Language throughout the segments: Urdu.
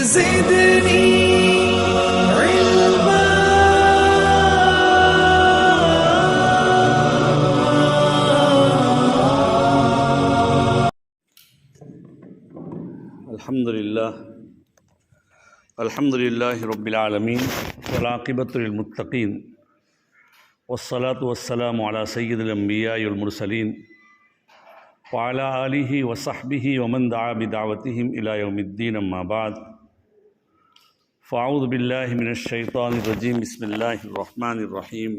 زدني علما. الحمد للہ رب العالمین والعاقبۃ للمتقین والصلاة والسلام علی سید الانبیاء والمرسلین وعلی آلہ وصحبہ ومن دعا بدعوتہم الی یوم الدین، اما بعد فاعوذ باللہ من الشیطان الرجیم، بسم اللہ الرحمن الرحیم۔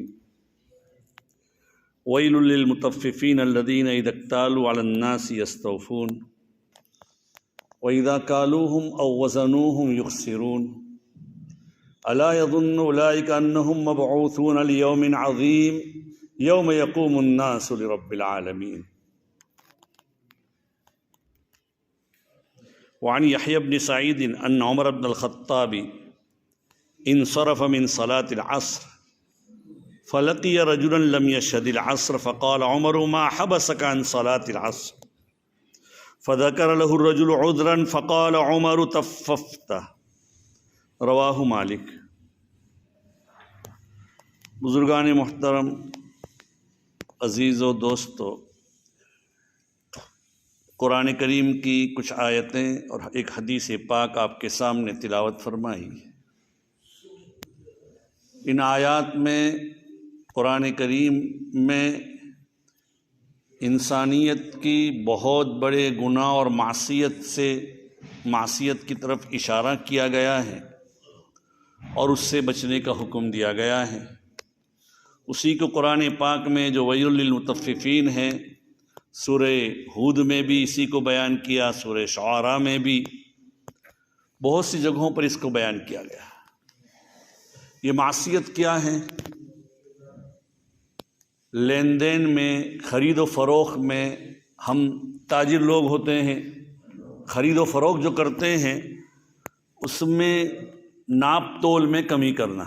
ویل للمطففین الذین اذا اکتالوا علی الناس یستوفون وَإِذَا كَالُوهُمْ أَوْ وَزَنُوهُمْ يُخْسِرُونَ أَلَا يَظُنُّ أُولَئِكَ أَنَّهُمْ مَبْعُوثُونَ لِيَوْمٍ عَظِيمٍ يَوْمَ يَقُومُ النَّاسُ لِرَبِّ الْعَالَمِينَ۔ وعن يحيى بن سعيد أن عمر بن الخطاب انصرف من صلاة العصر فلقي رجلا لم يشهد العصر فقال عمر ما حبسك عن صلاة العصر؟ فذكر له الرجل عذرا فقال عمر تففت، رواہ مالک۔ بزرگان محترم، عزیز و دوستو، قرآن کریم کی کچھ آیتیں اور ایک حدیث پاک آپ کے سامنے تلاوت فرمائی۔ ان آیات میں قرآن کریم میں انسانیت کی بہت بڑے گناہ اور معصیت کی طرف اشارہ کیا گیا ہے اور اس سے بچنے کا حکم دیا گیا ہے۔ اسی کو قرآن پاک میں جو ویل للمطففین ہے، سورہ ہود میں بھی اسی کو بیان کیا، سورہ شعراء میں بھی بہت سی جگہوں پر اس کو بیان کیا گیا۔ یہ معصیت کیا ہے؟ لین دین میں، خرید و فروخت میں، ہم تاجر لوگ ہوتے ہیں، خرید و فروخت جو کرتے ہیں اس میں ناپ تول میں کمی کرنا،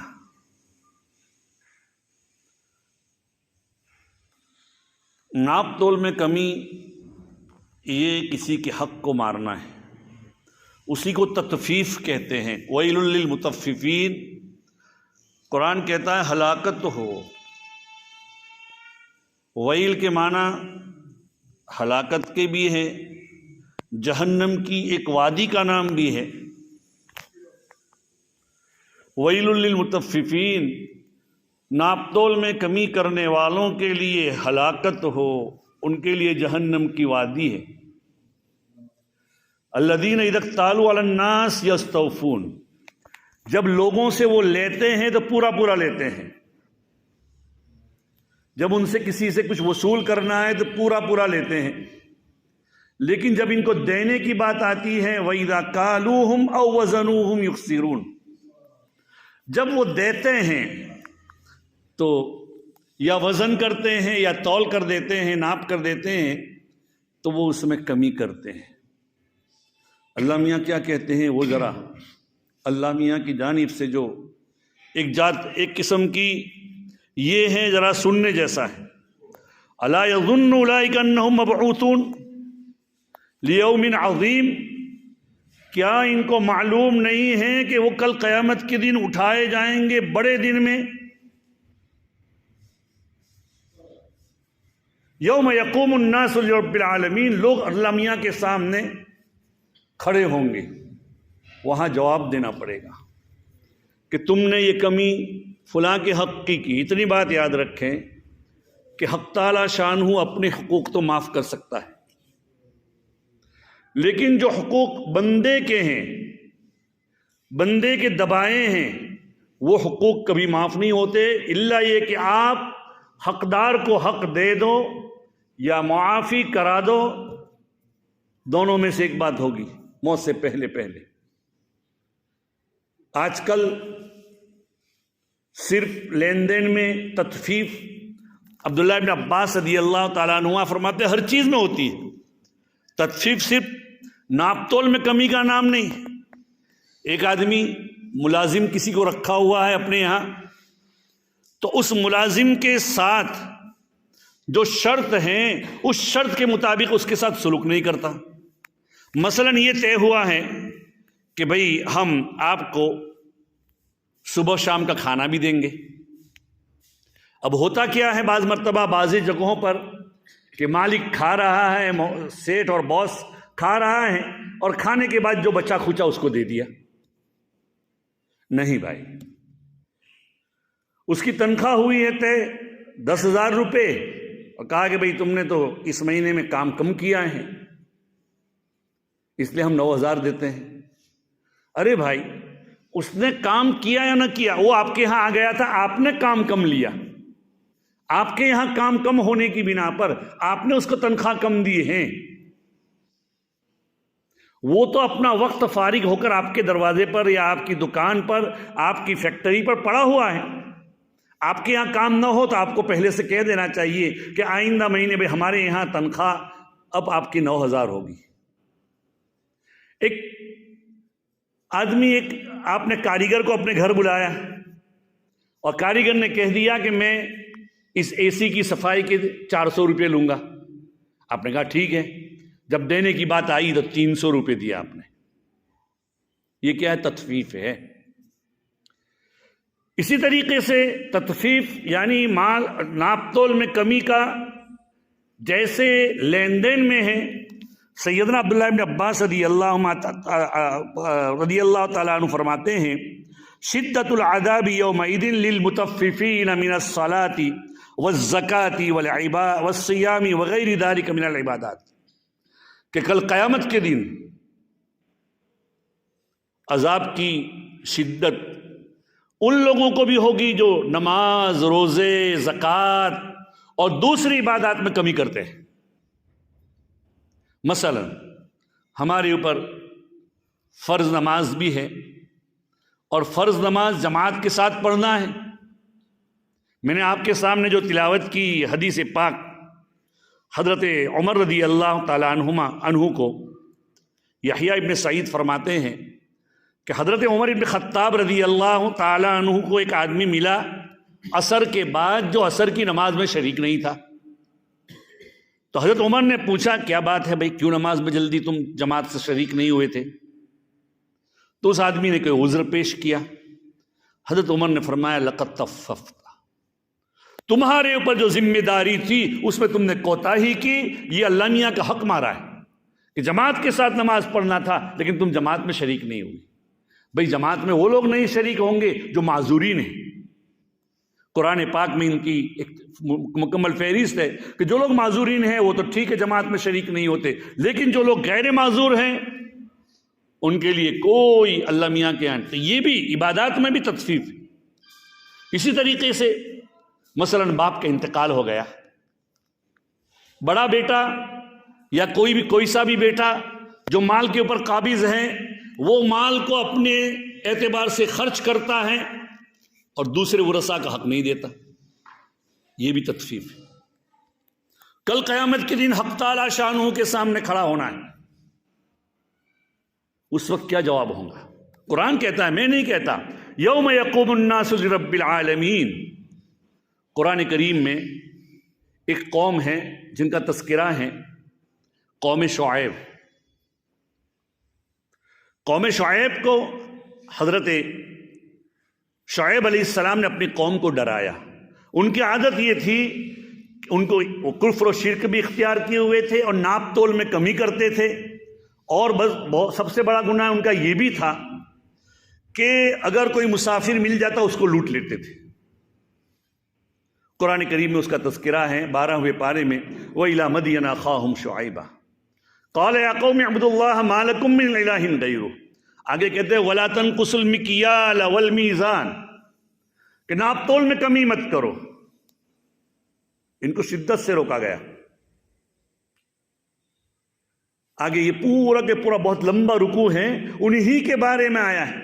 ناپ تول میں کمی، یہ کسی کے حق کو مارنا ہے، اسی کو تطفیف کہتے ہیں۔ ویل للمطففین، قرآن کہتا ہے ہلاکت ہو۔ ویل کے معنی ہلاکت کے بھی ہے، جہنم کی ایک وادی کا نام بھی ہے۔ ویل للمطففین، ناپ تول میں کمی کرنے والوں کے لیے ہلاکت ہو، ان کے لیے جہنم کی وادی ہے۔ الذین اذا اکتالوا علی الناس یستوفون، جب لوگوں سے وہ لیتے ہیں تو پورا پورا لیتے ہیں، جب ان سے کسی سے کچھ وصول کرنا ہے تو پورا پورا لیتے ہیں، لیکن جب ان کو دینے کی بات آتی ہے وَإِذَا كَالُوهُمْ أَوْ وَزَنُوهُمْ يُخْسِرُونَ، جب وہ دیتے ہیں تو یا وزن کرتے ہیں یا تول کر دیتے ہیں، ناپ کر دیتے ہیں، تو وہ اس میں کمی کرتے ہیں۔ اللہ میاں کیا کہتے ہیں؟ وہ ذرا اللہ میاں کی جانب سے جو ایک قسم کی یہ ہے، ذرا سننے جیسا ہے۔ الا یظن اولئک انہم مبعوثون لیوم عظیم، کیا ان کو معلوم نہیں ہے کہ وہ کل قیامت کے دن اٹھائے جائیں گے بڑے دن میں؟ یوم یقوم الناس لرب العالمین، لوگ اللہ میاں کے سامنے کھڑے ہوں گے، وہاں جواب دینا پڑے گا کہ تم نے یہ کمی فلاں کے حق کی۔ اتنی بات یاد رکھیں کہ حق تعالی شانہ اپنے حقوق تو معاف کر سکتا ہے، لیکن جو حقوق بندے کے ہیں، بندے کے دبائے ہیں، وہ حقوق کبھی معاف نہیں ہوتے، الا یہ کہ آپ حقدار کو حق دے دو یا معافی کرا دو، دونوں میں سے ایک بات ہوگی موت سے پہلے پہلے۔ آج کل صرف لین دین میں تطفیف، عبداللہ ابن عباس رضی اللہ تعالیٰ عنہ فرماتے ہر چیز میں ہوتی ہے تطفیف، صرف ناپ تول میں کمی کا نام نہیں۔ ایک آدمی ملازم کسی کو رکھا ہوا ہے اپنے یہاں، تو اس ملازم کے ساتھ جو شرط ہیں اس شرط کے مطابق اس کے ساتھ سلوک نہیں کرتا۔ مثلا یہ طے ہوا ہے کہ بھئی ہم آپ کو صبح شام کا کھانا بھی دیں گے۔ اب ہوتا کیا ہے بعض مرتبہ بعضی جگہوں پر کہ مالک کھا رہا ہے، سیٹ اور باس کھا رہا ہے، اور کھانے کے بعد جو بچا کھچا اس کو دے دیا۔ نہیں بھائی، اس کی تنخواہ ہوئی ہے طے 10,000 روپے، اور کہا کہ بھئی تم نے تو اس مہینے میں کام کم کیا ہے اس لیے ہم 9,000 دیتے ہیں۔ ارے بھائی، اس نے کام کیا یا نہ کیا، وہ آپ کے یہاں آ گیا تھا، آپ نے کام کم لیا، آپ کے یہاں کام کم ہونے کی بنا پر آپ نے اس کو تنخواہ کم دی ہے۔ وہ تو اپنا وقت فارغ ہو کر آپ کے دروازے پر یا آپ کی دکان پر، آپ کی فیکٹری پر پڑا ہوا ہے۔ آپ کے یہاں کام نہ ہو تو آپ کو پہلے سے کہہ دینا چاہیے کہ آئندہ مہینے میں ہمارے یہاں تنخواہ اب آپ کی 9,000 ہوگی۔ ایک آدمی، آپ نے کاریگر کو اپنے گھر بلایا اور کاریگر نے کہہ دیا کہ میں اس اے سی کی صفائی کے 400 روپے لوں گا۔ آپ نے کہا ٹھیک ہے، جب دینے کی بات آئی تو 300 روپے دیا آپ نے۔ یہ کیا ہے؟ تطفیف ہے۔ اسی طریقے سے تطفیف یعنی مال ناپ تول میں کمی کا جیسے لین دین میں ہے، سیدنا عبداللہ ابن عباس رضی اللہ تعالیٰ عنہ فرماتے ہیں شدت العذاب یومئذ للمطففین من الصلاۃ والزکاۃ والصیام وغیر ذلک من العبادات، کہ کل قیامت کے دن عذاب کی شدت ان لوگوں کو بھی ہوگی جو نماز، روزے، زکوٰۃ اور دوسری عبادات میں کمی کرتے ہیں۔ مثلا ہمارے اوپر فرض نماز بھی ہے، اور فرض نماز جماعت کے ساتھ پڑھنا ہے۔ میں نے آپ کے سامنے جو تلاوت کی حدیث پاک، حضرت عمر رضی اللہ تعالیٰ عنہ کو یحییٰ ابن سعید فرماتے ہیں کہ حضرت عمر ابن خطاب رضی اللہ تعالیٰ عنہ کو ایک آدمی ملا عصر کے بعد جو عصر کی نماز میں شریک نہیں تھا۔ تو حضرت عمر نے پوچھا کیا بات ہے بھائی، کیوں نماز میں جلدی تم جماعت سے شریک نہیں ہوئے تھے؟ تو اس آدمی نے کوئی عذر پیش کیا۔ حضرت عمر نے فرمایا لقد طففت، تمہارے اوپر جو ذمہ داری تھی اس میں تم نے کوتاہی کی، یہ اللہ میاں کا حق مارا ہے کہ جماعت کے ساتھ نماز پڑھنا تھا لیکن تم جماعت میں شریک نہیں ہوئی۔ بھئی جماعت میں وہ لوگ نہیں شریک ہوں گے جو معذورین ہیں۔ قرآن پاک میں ان کی ایک مکمل فہرست ہے کہ جو لوگ معذورین ہیں وہ تو ٹھیک ہے جماعت میں شریک نہیں ہوتے، لیکن جو لوگ غیر معذور ہیں ان کے لیے کوئی اللہ میاں کے یہاں، یہ بھی عبادات میں بھی تطفیف ہے۔ اسی طریقے سے مثلا باپ کا انتقال ہو گیا، بڑا بیٹا یا کوئی سا بھی بیٹا جو مال کے اوپر قابض ہے، وہ مال کو اپنے اعتبار سے خرچ کرتا ہے اور دوسرے ورثاء کا حق نہیں دیتا، یہ بھی تطفیف ہے۔ کل قیامت کے دن حق تعالی شانہ کے سامنے کھڑا ہونا ہے، اس وقت کیا جواب ہوگا؟ قرآن کہتا ہے، میں نہیں کہتا، یوم یقوم الناس لرب العالمین۔ قرآن کریم میں ایک قوم ہے جن کا تذکرہ ہے، قوم شعیب۔ قوم شعیب کو حضرت شعیب علیہ السلام نے اپنی قوم کو ڈرایا۔ ان کی عادت یہ تھی، ان کو کفر و شرک بھی اختیار کیے ہوئے تھے اور ناپ تول میں کمی کرتے تھے، اور بس سب سے بڑا گناہ ان کا یہ بھی تھا کہ اگر کوئی مسافر مل جاتا اس کو لوٹ لیتے تھے۔ قرآن کریم میں اس کا تذکرہ ہے 12ویں پارے میں، وَإِلَىٰ مَدْيَنَ أَخَاهُمْ شُعَيْبًا قَالَ يَا قَوْمِ اعْبُدُوا اللَّهَ مَا لَكُم مِّنْ إِلَٰهٍ غَيْرُهُ۔ آگے کہتے ہیں وَلَا تَنْقُصُوا الْمِكْيَالَ وَالْمِيزَانَ، کہ ناپ تول میں کمی مت کرو۔ ان کو شدت سے روکا گیا۔ آگے یہ پورا کے پورا بہت لمبا رکوع ہے، انہی کے بارے میں آیا ہے۔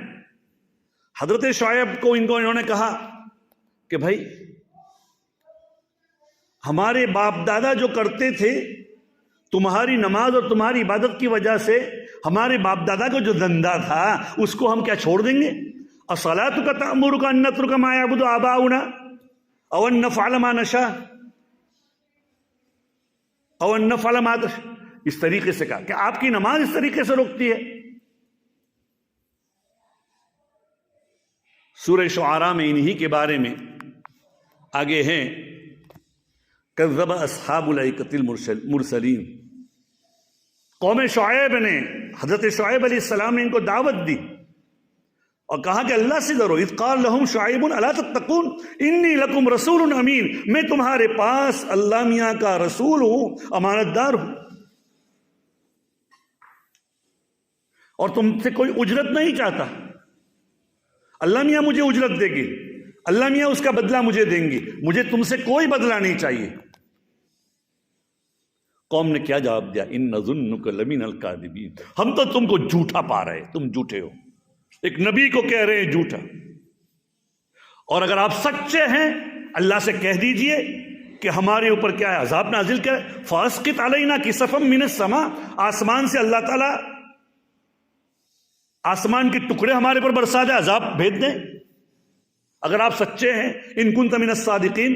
حضرت شعیب کو انہوں نے کہا کہ بھائی ہمارے باپ دادا جو کرتے تھے، تمہاری نماز اور تمہاری عبادت کی وجہ سے ہمارے باپ دادا کو جو دھندا تھا اس کو ہم کیا چھوڑ دیں گے؟ الصلاۃ تأمرک ان نترک ما یعبد آباؤنا او ان نفعل ما نشاء او ان نفعل ما، اس طریقے سے کہا کہ آپ کی نماز اس طریقے سے روکتی ہے سورہ شعراء میں انہی کے بارے میں آگے ہیں کذب اصحاب الایکۃ المرسلین. قوم شعیب نے، حضرت شعیب علیہ السلام نے ان کو دعوت دی اور کہا کہ اللہ سے ڈرو. اذ قال لهم شعیب الا تتقون انی لکم رسول امین، میں تمہارے پاس اللہ میاں کا رسول ہوں، امانت دار ہوں، اور تم سے کوئی اجرت نہیں چاہتا. اللہ میاں مجھے اجرت دے گی، اللہ میاں اس کا بدلہ مجھے دیں گی، مجھے تم سے کوئی بدلہ نہیں چاہیے. قوم نے کیا جواب دیا؟ ان نظنک لمن الکاذبین، ہم تو تم کو جھوٹا پا رہے، تم جھوٹے ہو. ایک نبی کو کہہ رہے ہیں جھوٹا. اور اگر آپ سچے ہیں اللہ سے کہہ دیجئے کہ ہمارے اوپر کیا ہے، عذاب نازل کرے. فاسقط علینا کسفا من السماء، آسمان سے اللہ تعالیٰ آسمان کے ٹکڑے ہمارے پر برسا دے، عذاب بھیج دیں اگر آپ سچے ہیں. ان کنت من الصادقین.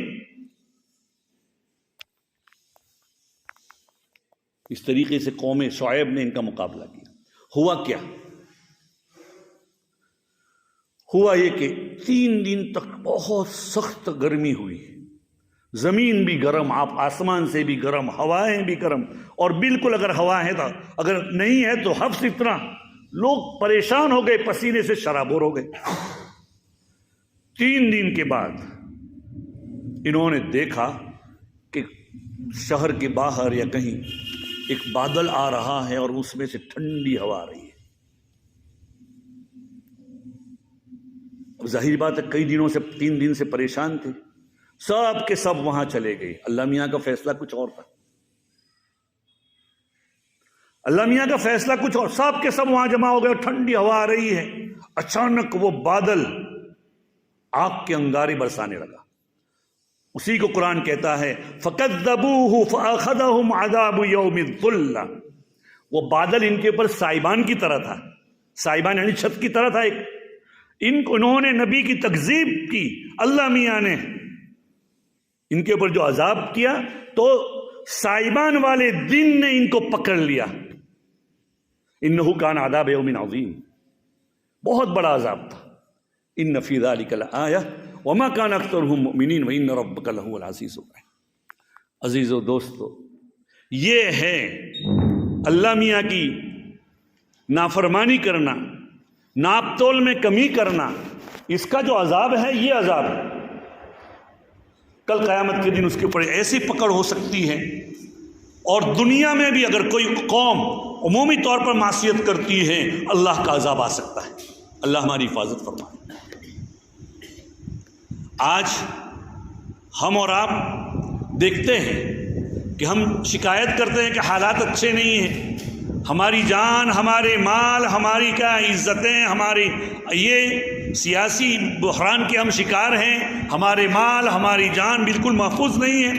اس طریقے سے قوم شعیب نے ان کا مقابلہ کیا. ہوا کیا؟ ہوا یہ کہ 3 دن تک بہت سخت گرمی ہوئی، زمین بھی گرم، آپ آسمان سے بھی گرم، ہوائیں بھی گرم، اور بالکل اگر ہوا ہے تو اگر نہیں ہے تو حبس اتنا، لوگ پریشان ہو گئے، پسینے سے شرابور ہو گئے. 3 دن کے بعد انہوں نے دیکھا کہ شہر کے باہر یا کہیں ایک بادل آ رہا ہے اور اس میں سے ٹھنڈی ہوا آ رہی ہے. ظاہر بات ہے کئی دنوں سے 3 دن سے پریشان تھے، سب کے سب وہاں چلے گئے. اللہ میاں کا فیصلہ کچھ اور تھا، اللہ میاں کا فیصلہ کچھ اور. سب کے سب وہاں جمع ہو گئے، ٹھنڈی ہوا آ رہی ہے. اچانک وہ بادل آگ کے انگارے برسانے لگا. اسی کو قرآن کہتا ہے فَكَذَّبُوهُ فَأَخَذَهُمْ عَذَابُ يَوْمِ الظُّلَّةِ. وہ بادل ان کے اوپر سائبان کی طرح تھا، سائبان یعنی چھت کی طرح تھا ایک. انہوں نے نبی کی تکذیب کی، اللہ میاں نے ان کے اوپر جو عذاب کیا تو سائبان والے دن نے ان کو پکڑ لیا. انَّهُ كَانَ عَذَابَ يَوْمٍ عَظِيمٍ، بہت بڑا عذاب تھا. ان فی ذلک لآیہ وما کان اکثرهم مؤمنین وان ربک لہو العزیز الرحیم. عزیزو دوستو، یہ ہے اللہ میاں کی نافرمانی کرنا، ناپ تول میں کمی کرنا، اس کا جو عذاب ہے یہ عذاب ہے. کل قیامت کے دن اس کے اوپر ایسی پکڑ ہو سکتی ہے. اور دنیا میں بھی اگر کوئی قوم عمومی طور پر معصیت کرتی ہے اللہ کا عذاب آ سکتا ہے. اللہ ہماری حفاظت فرمائے. آج ہم اور آپ دیکھتے ہیں کہ ہم شکایت کرتے ہیں کہ حالات اچھے نہیں ہیں، ہماری جان، ہمارے مال، ہماری کیا عزتیں، ہماری یہ سیاسی بحران کے ہم شکار ہیں، ہمارے مال، ہماری جان بالکل محفوظ نہیں ہے.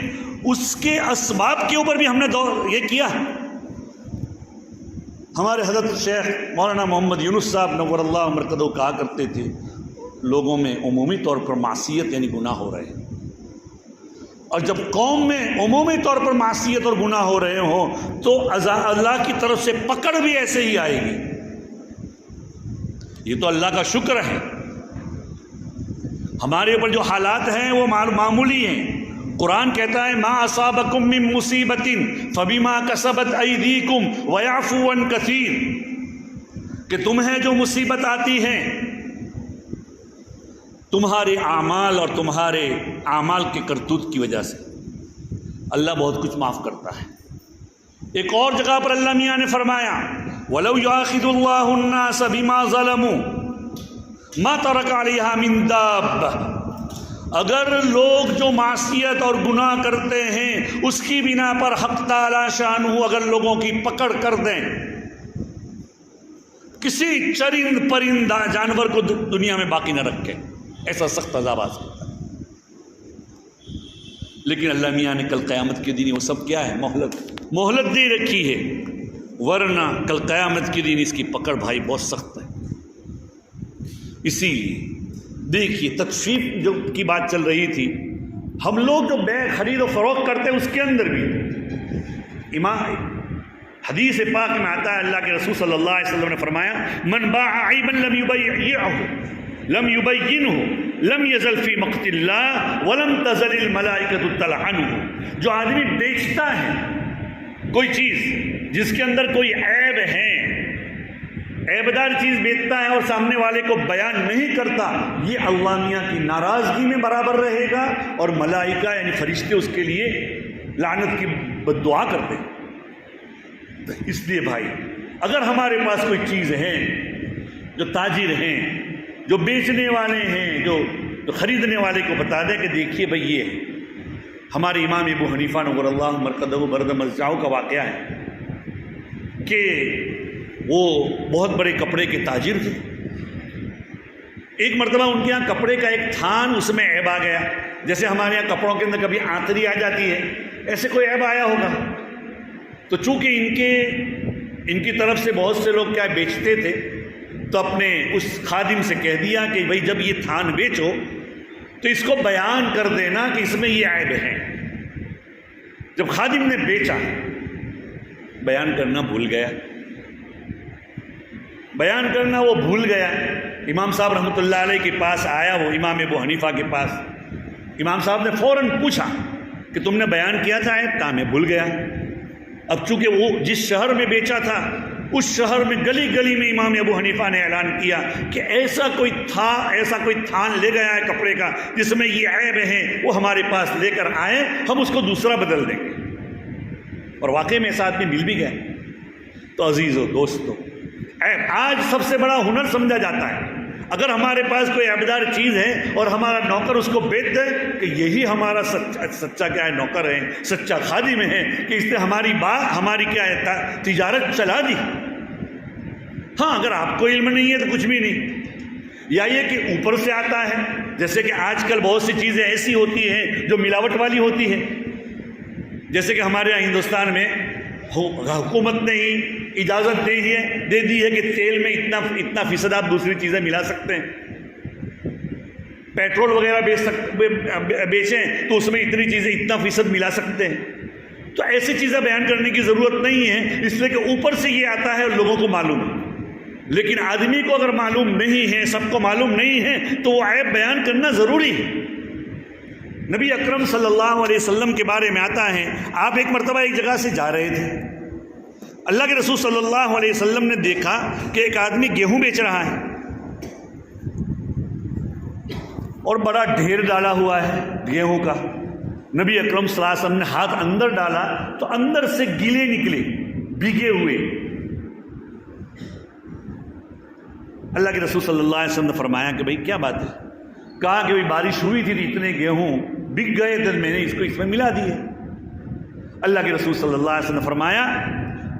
اس کے اسباب کے اوپر بھی ہم نے یہ کیا ہے. ہمارے حضرت شیخ مولانا محمد یونس صاحب نور اللہ مرکزہ کہا کرتے تھے لوگوں میں عمومی طور پر معصیت یعنی گناہ ہو رہے ہیں، اور جب قوم میں عمومی طور پر معصیت اور گناہ ہو رہے ہوں تو اللہ کی طرف سے پکڑ بھی ایسے ہی آئے گی. یہ تو اللہ کا شکر ہے. ہمارے اوپر جو حالات ہیں وہ معمولی ہیں. قرآن کہتا ہے ما اصابکم من مصیبت فبما کسبت ایدیکم ویعفو عن کثیر، کہ تمہیں جو مصیبت آتی ہے تمہارے اعمال اور تمہارے اعمال کے کرتوت کی وجہ سے، اللہ بہت کچھ معاف کرتا ہے. ایک اور جگہ پر اللہ میاں نے فرمایا وَلَوْ يُؤَاخِذُ اللَّهُ النَّاسَ بِمَا ظَلَمُوا مَا تَرَكَ عَلَيْهَا مِن دَابَّةٍ. اگر لوگ جو معصیت اور گناہ کرتے ہیں اس کی بنا پر حق تعالی شانہ اگر لوگوں کی پکڑ کر دیں، کسی چرند پرندہ جانور کو دنیا میں باقی نہ رکھے، ایسا سخت عذاب آ سکتا ہے. لیکن اللہ میاں نے کل قیامت کے دن وہ سب کیا ہے، مہلت دے رکھی ہے، ورنہ کل قیامت کے دن اس کی پکڑ بھائی بہت سخت ہے. اسی لیے دیکھیے تخفیف جو کی بات چل رہی تھی، ہم لوگ جو بے خرید و فروخت کرتے ہیں اس کے اندر بھی حدیث پاک میں آتا ہے، اللہ کے رسول صلی اللہ علیہ وسلم نے فرمایا من باع عیبا لم یبیعہ، لم يبينه لم يزل في مقت اللہ ولم تزل الملائکۃ تلعنه. جو آدمی بیچتا ہے کوئی چیز جس کے اندر کوئی عیب ہے، عیبدار چیز بیچتا ہے اور سامنے والے کو بیان نہیں کرتا، یہ اللہ میاں کی ناراضگی میں برابر رہے گا، اور ملائکہ یعنی فرشتے اس کے لیے لعنت کی بد دعا کرتے ہیں. اس لیے بھائی اگر ہمارے پاس کوئی چیز ہے، جو تاجر ہیں، جو بیچنے والے ہیں، جو خریدنے والے کو بتا دیں کہ دیکھیے بھائی یہ ہے. ہمارے امام ابو حنیفہ نور اللہ مرقدہ برد مزجاؤ کا واقعہ ہے کہ وہ بہت بڑے کپڑے کے تاجر تھے. ایک مرتبہ ان کے یہاں کپڑے کا ایک تھان اس میں عیب آ گیا، جیسے ہمارے یہاں کپڑوں کے اندر کبھی آنتری آ جاتی ہے، ایسے کوئی عیب آیا ہوگا. تو چونکہ ان کی طرف سے بہت سے لوگ کیا بیچتے تھے، تو اپنے اس خادم سے کہہ دیا کہ بھائی جب یہ تھان بیچو تو اس کو بیان کر دینا کہ اس میں یہ عیب ہے. جب خادم نے بیچا، بیان کرنا بھول گیا، بیان کرنا وہ بھول گیا. امام صاحب رحمۃ اللہ علیہ کے پاس آیا، وہ امام ابو حنیفہ کے پاس. امام صاحب نے فوراً پوچھا کہ تم نے بیان کیا تھا عیب؟ کہا میں بھول گیا. اب چونکہ وہ جس شہر میں بیچا تھا اس شہر میں گلی گلی میں امام ابو حنیفہ نے اعلان کیا کہ ایسا کوئی تھان لے گیا ہے کپڑے کا جس میں یہ عیب ہے، وہ ہمارے پاس لے کر آئے، ہم اس کو دوسرا بدل دیں گے. اور واقعی میں ساتھ میں مل بھی گئے. تو عزیزو دوستو، عیب آج سب سے بڑا ہنر سمجھا جاتا ہے. اگر ہمارے پاس کوئی عیبدار چیز ہے اور ہمارا نوکر اس کو بیچ دے کہ یہی ہمارا سچا کیا ہے نوکر ہے، سچا خادم ہے، کہ اس نے ہماری کیا ہے تجارت چلا دی. ہاں اگر آپ کو علم نہیں ہے تو کچھ بھی نہیں، یا یہ کہ اوپر سے آتا ہے، جیسے کہ آج کل بہت سی چیزیں ایسی ہوتی ہیں جو ملاوٹ والی ہوتی ہیں. جیسے کہ ہمارے یہاں ہندوستان میں حکومت نے ہی اجازت دے دی ہے کہ تیل میں اتنا فیصد آپ دوسری چیزیں ملا سکتے ہیں. پیٹرول وغیرہ بیچیں تو اس میں اتنی چیزیں اتنا فیصد ملا سکتے ہیں. تو ایسی چیزیں بیان کرنے کی ضرورت نہیں ہے، اس لیے کہ اوپر سے یہ آتا ہے اور لوگوں کو معلوم ہے. لیکن آدمی کو اگر معلوم نہیں ہے، سب کو معلوم نہیں ہے، تو وہ عیب بیان کرنا ضروری ہے. نبی اکرم صلی اللہ علیہ وسلم کے بارے میں آتا ہے، آپ ایک مرتبہ ایک جگہ سے جا رہے تھے. اللہ کے رسول صلی اللہ علیہ وسلم نے دیکھا کہ ایک آدمی گیہوں بیچ رہا ہے اور بڑا ڈھیر ڈالا ہوا ہے گیہوں کا. نبی اکرم صلی اللہ علیہ وسلم نے ہاتھ اندر ڈالا تو اندر سے گیلے نکلے، بھیگے ہوئے. اللہ کے رسول صلی اللہ علیہ وسلم نے فرمایا کہ بھئی کیا بات ہے؟ کہا کہ بارش ہوئی تھی تو اتنے گیہوں بک گئے تھے، میں نے اس میں ملا دیے. اللہ کے رسول صلی اللہ علیہ وسلم نے فرمایا،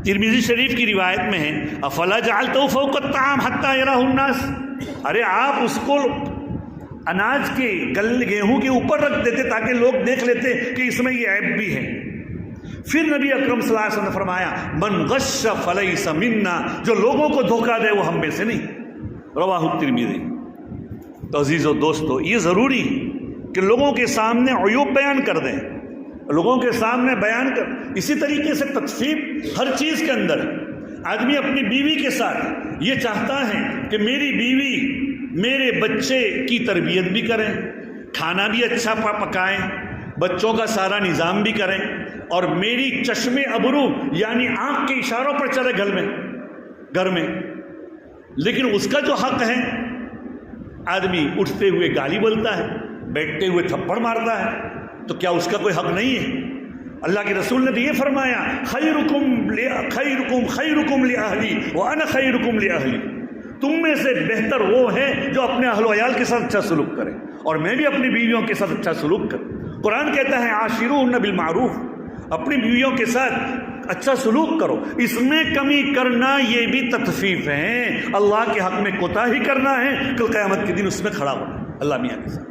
ترمذی شریف کی روایت میں ہے، افلا جعلتہ فوق الطعام حتی یراہ الناس، ارے آپ اس کو اناج کے گیہوں کے اوپر رکھ دیتے تاکہ لوگ دیکھ لیتے کہ اس میں یہ عیب بھی ہے. پھر نبی اکرم صلی اللہ علیہ وسلم نے فرمایا، من غش فلیس منا، جو لوگوں کو دھوکہ دے وہ ہم میں سے نہیں. رواہ الترمذی. تو عزیزو دوستو، یہ ضروری ہے کہ لوگوں کے سامنے عیوب بیان کر دیں، لوگوں کے سامنے بیان کر. اسی طریقے سے تکفیب ہر چیز کے اندر. آدمی اپنی بیوی کے ساتھ یہ چاہتا ہے کہ میری بیوی میرے بچے کی تربیت بھی کریں، کھانا بھی اچھا پکائیں، بچوں کا سارا نظام بھی کریں، اور میری چشم ابرو یعنی آنکھ کے اشاروں پر چلے گھر میں. لیکن اس کا جو حق ہے، آدمی اٹھتے ہوئے گالی بولتا ہے، بیٹھتے ہوئے تھپڑ مارتا ہے، تو کیا اس کا کوئی حق نہیں ہے؟ اللہ کے رسول نے تو یہ فرمایا، خیرکم لأہلی وانا خیرکم لأہلی، تم میں سے بہتر وہ ہے جو اپنے اہل و عیال کے ساتھ اچھا سلوک کرے، اور میں بھی اپنی بیویوں کے ساتھ اچھا سلوک کروں. قرآن کہتا ہے عاشروہن بالمعروف، اپنی بیویوں کے ساتھ اچھا سلوک کرو. اس میں کمی کرنا یہ بھی تطفیف ہے، اللہ کے حق میں کوتاہی کرنا ہے، کل قیامت کے دن اس میں کھڑا ہونا اللہ میاں کے ساتھ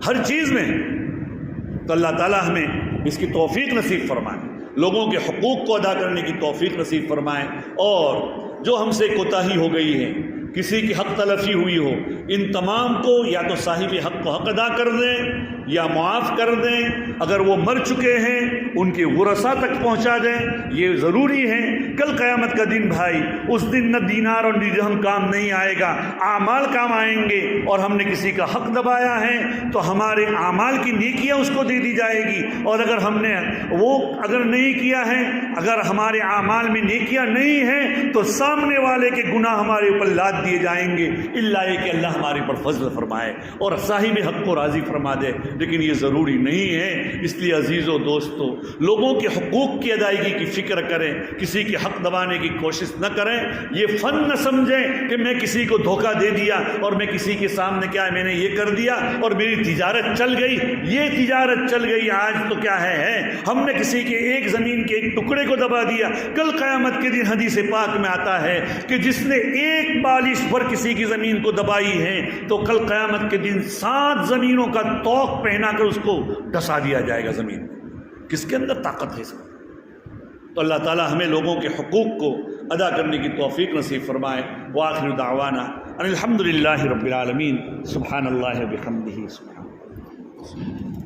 ہر چیز میں. تو اللہ تعالیٰ ہمیں اس کی توفیق نصیب فرمائے، لوگوں کے حقوق کو ادا کرنے کی توفیق نصیب فرمائے، اور جو ہم سے کوتاہی ہو گئی ہے، کسی کی حق تلفی ہوئی ہو، ان تمام کو یا تو صاحب حق کو حق ادا کر دیں یا معاف کر دیں. اگر وہ مر چکے ہیں ان کے ورثہ تک پہنچا دیں، یہ ضروری ہے۔ کل قیامت کا دن بھائی، اس دن نہ دینار اور نہ درہم کام نہیں آئے گا، اعمال کام آئیں گے۔ اور ہم نے کسی کا حق دبایا ہے تو ہمارے اعمال کی نیکیاں اس کو دے دی جائے گی، اور اگر ہم نے وہ اگر نہیں کیا ہے، اگر ہمارے اعمال میں نیکیاں نہیں ہیں تو سامنے والے کے گناہ ہمارے اوپر لاد دیے جائیں گے، اللہ یہ کہ اللہ ہمارے پر فضل فرمائے اور صاحب حق کو راضی فرما دے۔ لیکن یہ ضروری نہیں ہے، اس لیے عزیزو دوستو، لوگوں کے حقوق کی ادائیگی کی فکر کریں، کسی کے حق دبانے کی کوشش نہ کریں۔ یہ فن نہ سمجھیں کہ میں کسی کو دھوکہ دے دیا اور میں کسی کے سامنے کیا ہے میں نے یہ کر دیا اور میری تجارت چل گئی۔ یہ تجارت چل گئی آج تو کیا ہے ہم نے کسی کے ایک زمین کے ایک ٹکڑے کو دبا دیا، کل قیامت کے دن حدیث پاک میں آتا ہے کہ جس نے ایک بالش پر کسی کی زمین کو دبائی ہے تو کل قیامت کے دن 7 زمینوں کا توق پہنا کر اس کو ڈسا دیا جائے گا زمین میں۔ کس کے اندر طاقت ہے اس کا؟ تو اللہ تعالی ہمیں لوگوں کے حقوق کو ادا کرنے کی توفیق نصیب فرمائے۔ وآخر دعوانا ان الحمد للہ رب العالمین، سبحان اللہ و بحمدہ، سبحان اللہ۔